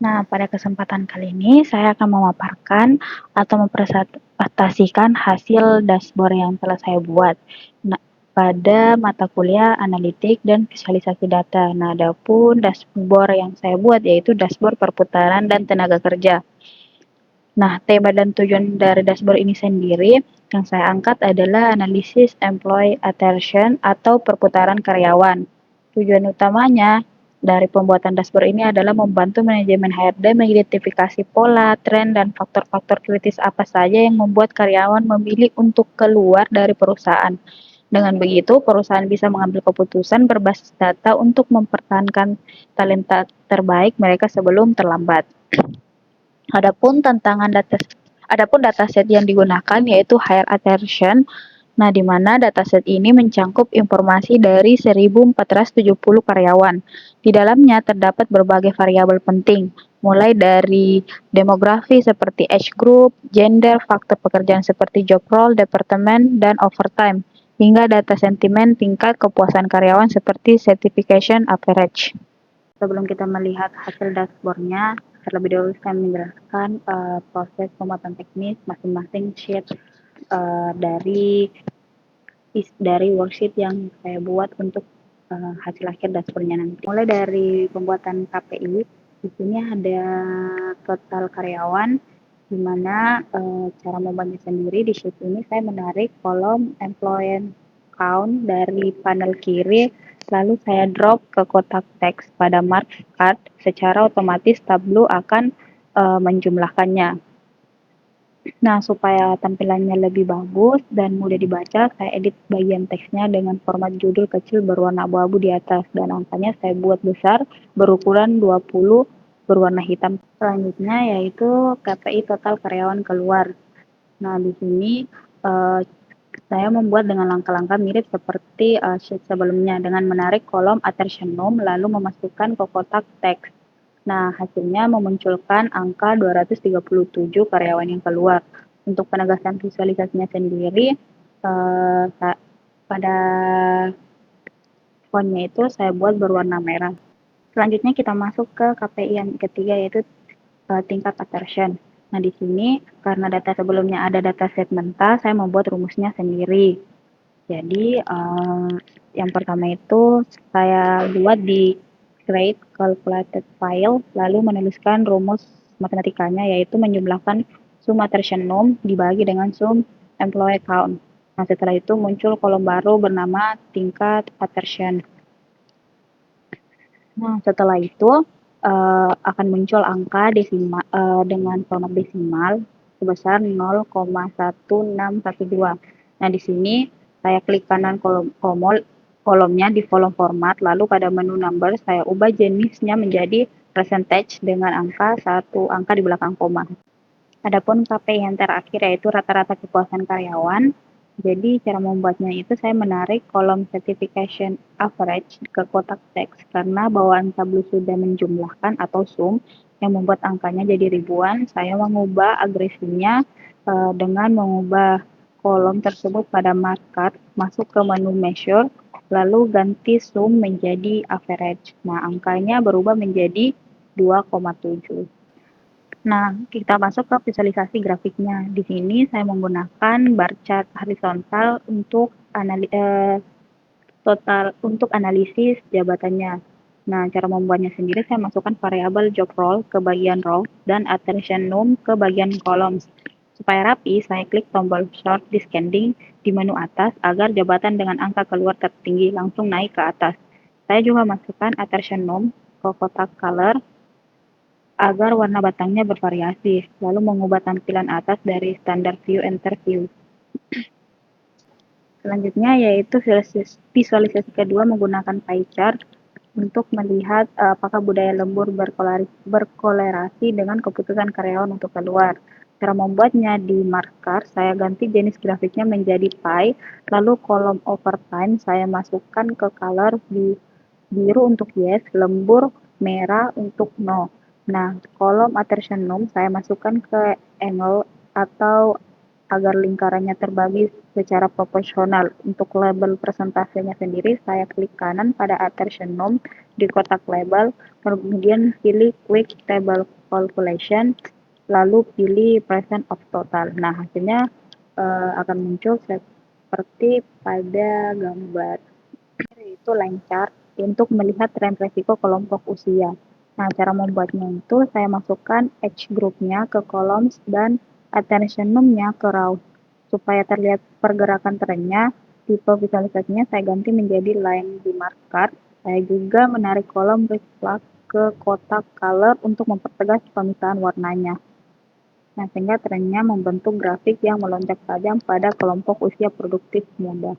Nah, pada kesempatan kali ini saya akan memaparkan atau mempresentasikan hasil dashboard yang telah saya buat. Nah, pada mata kuliah analitik dan visualisasi data. Nah, adapun dashboard yang saya buat yaitu dashboard perputaran dan tenaga kerja. Nah, tema dan tujuan dari dashboard ini sendiri yang saya angkat adalah analisis employee attrition atau perputaran karyawan. Tujuan utamanya dari pembuatan dashboard ini adalah membantu manajemen HRD mengidentifikasi pola, tren, dan faktor-faktor kritis apa saja yang membuat karyawan memilih untuk keluar dari perusahaan. Dengan begitu, perusahaan bisa mengambil keputusan berbasis data untuk mempertahankan talenta terbaik mereka sebelum terlambat. Adapun dataset yang digunakan yaitu higher attrition. Nah, di mana dataset ini mencangkup informasi dari 1.470 karyawan. Di dalamnya terdapat berbagai variabel penting, mulai dari demografi seperti age group, gender, faktor pekerjaan seperti job role, departemen, dan overtime, hingga data sentimen tingkat kepuasan karyawan seperti certification average. Sebelum kita melihat hasil dashboardnya, terlebih dahulu saya menjelaskan proses pembuatan teknis masing-masing sheet dari worksheet yang saya buat untuk hasil akhir dashboardnya nanti. Mulai dari pembuatan KPI, di sini ada total karyawan, di mana cara membuatnya sendiri di sheet ini saya menarik kolom employee count dari panel kiri, lalu saya drop ke kotak teks pada mark card, secara otomatis Tableau akan menjumlahkannya. Nah, supaya tampilannya lebih bagus dan mudah dibaca, saya edit bagian teksnya dengan format judul kecil berwarna abu-abu di atas, dan angkanya saya buat besar berukuran 20 berwarna hitam. Selanjutnya yaitu KPI total karyawan keluar. Nah, di sini uh, saya membuat dengan langkah-langkah mirip seperti sheet sebelumnya dengan menarik kolom attrition norm lalu memasukkan ke kotak teks. Nah, hasilnya memunculkan angka 237 karyawan yang keluar. Untuk penegasan visualisasinya sendiri, pada fontnya itu saya buat berwarna merah. Selanjutnya kita masuk ke KPI yang ketiga yaitu tingkat attrition. Nah, di sini karena data sebelumnya ada data set mentah, saya membuat rumusnya sendiri. Jadi, yang pertama itu saya buat di create calculated file, lalu menuliskan rumus matematikanya, yaitu menjumlahkan sum attrition norm dibagi dengan sum employee count. Nah, setelah itu muncul kolom baru bernama tingkat attrition. Nah, setelah itu akan muncul angka desimal dengan format desimal sebesar 0,1612. Nah, di sini saya klik kanan kolomnya di kolom format, lalu pada menu number saya ubah jenisnya menjadi percentage dengan angka satu angka di belakang koma. Adapun KPI yang terakhir yaitu rata-rata kepuasan karyawan. Jadi cara membuatnya itu saya menarik kolom certification average ke kotak teks karena bawaan Tableau sudah menjumlahkan atau sum yang membuat angkanya jadi ribuan. Saya mengubah agresinya dengan mengubah kolom tersebut pada markup, masuk ke menu measure, lalu ganti sum menjadi average. Nah, angkanya berubah menjadi 2,7. Nah, kita masuk ke visualisasi grafiknya. Di sini saya menggunakan bar chart horizontal untuk analisis jabatannya. Nah, cara membuatnya sendiri saya masukkan variabel job role ke bagian row dan attrition norm ke bagian columns. Supaya rapi, saya klik tombol short descending di menu atas agar jabatan dengan angka keluar tertinggi langsung naik ke atas. Saya juga masukkan attrition norm ke kotak color agar warna batangnya bervariasi, lalu mengubah tampilan atas dari standard view enter view. Selanjutnya yaitu visualisasi kedua menggunakan pie chart untuk melihat apakah budaya lembur berkolerasi dengan keputusan karyawan untuk keluar. Cara membuatnya di marker, saya ganti jenis grafiknya menjadi pie, lalu kolom overtime saya masukkan ke color biru untuk yes, lembur merah untuk no. Nah, kolom attrition norm saya masukkan ke angle atau agar lingkarannya terbagi secara proporsional. Untuk label presentasenya sendiri, saya klik kanan pada attention nom di kotak label, kemudian pilih quick table calculation, lalu pilih percent of total. Nah, hasilnya akan muncul seperti pada gambar. Itu line chart untuk melihat tren resiko kelompok usia. Nah, cara membuatnya itu saya masukkan age group-nya ke columns dan attention nom-nya ke rows. Supaya terlihat pergerakan trennya, tipe visualisasinya saya ganti menjadi line di marker. Saya juga menarik kolom reflect ke kotak color untuk mempertegas pemisahan warnanya. Nah, sehingga trennya membentuk grafik yang melonjak tajam pada kelompok usia produktif muda.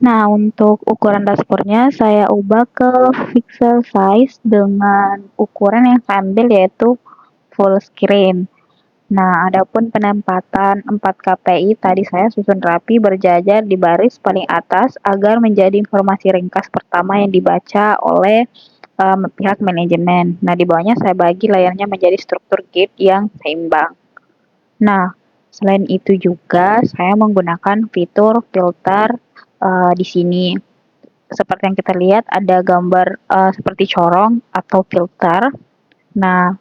Nah, untuk ukuran dashboardnya saya ubah ke pixel size dengan ukuran yang saya ambil yaitu full screen. Nah, adapun penempatan 4 KPI tadi saya susun rapi berjajar di baris paling atas agar menjadi informasi ringkas pertama yang dibaca oleh pihak manajemen. Nah, di bawahnya saya bagi layarnya menjadi struktur grid yang seimbang. Nah, selain itu juga saya menggunakan fitur filter di sini. Seperti yang kita lihat ada gambar seperti corong atau filter. Nah,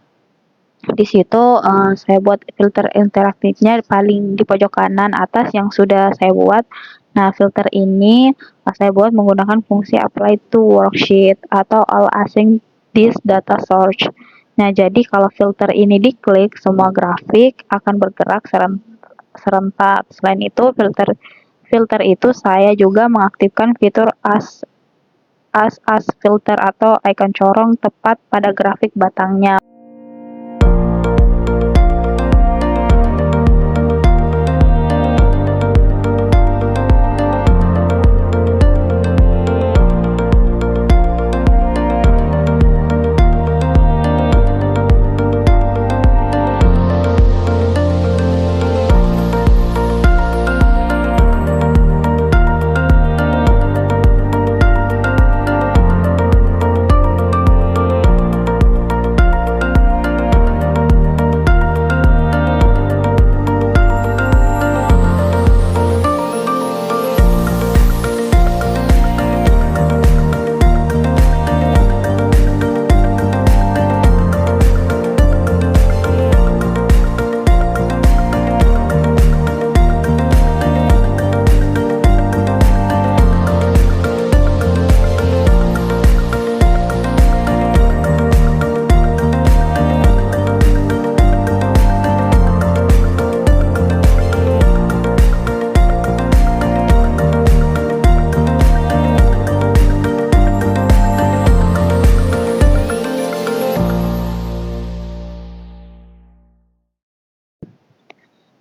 di situ saya buat filter interaktifnya paling di pojok kanan atas yang sudah saya buat. Nah, filter ini saya buat menggunakan fungsi apply to worksheet atau all async this data source. Nah, jadi kalau filter ini diklik, semua grafik akan bergerak serentak. Selain itu, filter itu saya juga mengaktifkan fitur as filter atau icon corong tepat pada grafik batangnya.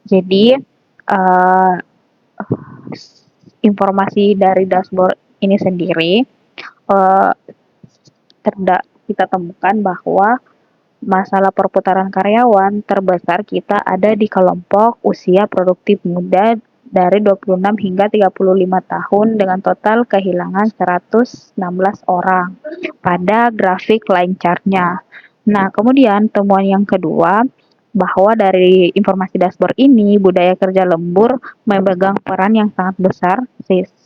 Jadi informasi dari dashboard ini sendiri uh, kita temukan bahwa masalah perputaran karyawan terbesar kita ada di kelompok usia produktif muda dari 26 hingga 35 tahun dengan total kehilangan 116 orang pada grafik line chart-nya. Nah, kemudian temuan yang kedua bahwa dari informasi dashboard ini budaya kerja lembur memegang peran yang sangat besar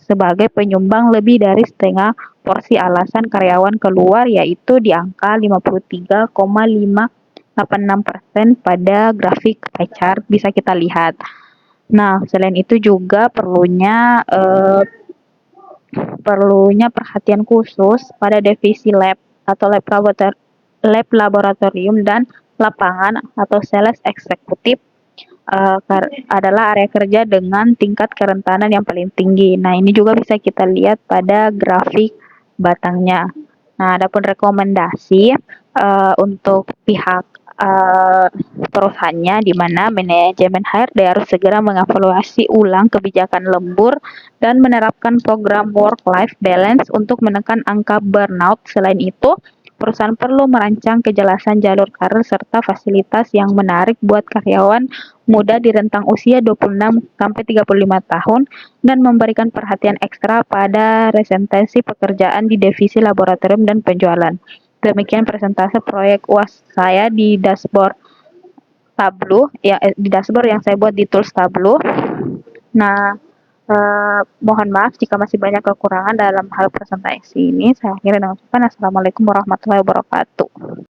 sebagai penyumbang lebih dari setengah porsi alasan karyawan keluar, yaitu di angka 53,586% pada grafik pie chart bisa kita lihat. Nah, selain itu juga perlunya perhatian khusus pada divisi lab atau lab laboratorium dan lapangan atau sales eksekutif adalah area kerja dengan tingkat kerentanan yang paling tinggi. Nah, ini juga bisa kita lihat pada grafik batangnya. Nah, adapun rekomendasi untuk pihak perusahaannya di mana manajemen HRD harus segera mengevaluasi ulang kebijakan lembur dan menerapkan program work-life balance untuk menekan angka burnout. Selain itu, perusahaan perlu merancang kejelasan jalur karir serta fasilitas yang menarik buat karyawan muda di rentang usia 26 sampai 35 tahun dan memberikan perhatian ekstra pada presentasi pekerjaan di divisi laboratorium dan penjualan. Demikian presentase proyek UAS saya di dashboard Tableau ya, di dashboard yang saya buat di tools Tableau. Nah, mohon maaf jika masih banyak kekurangan dalam hal presentasi ini. Saya akhiri dengan ucapan assalamualaikum warahmatullahi wabarakatuh.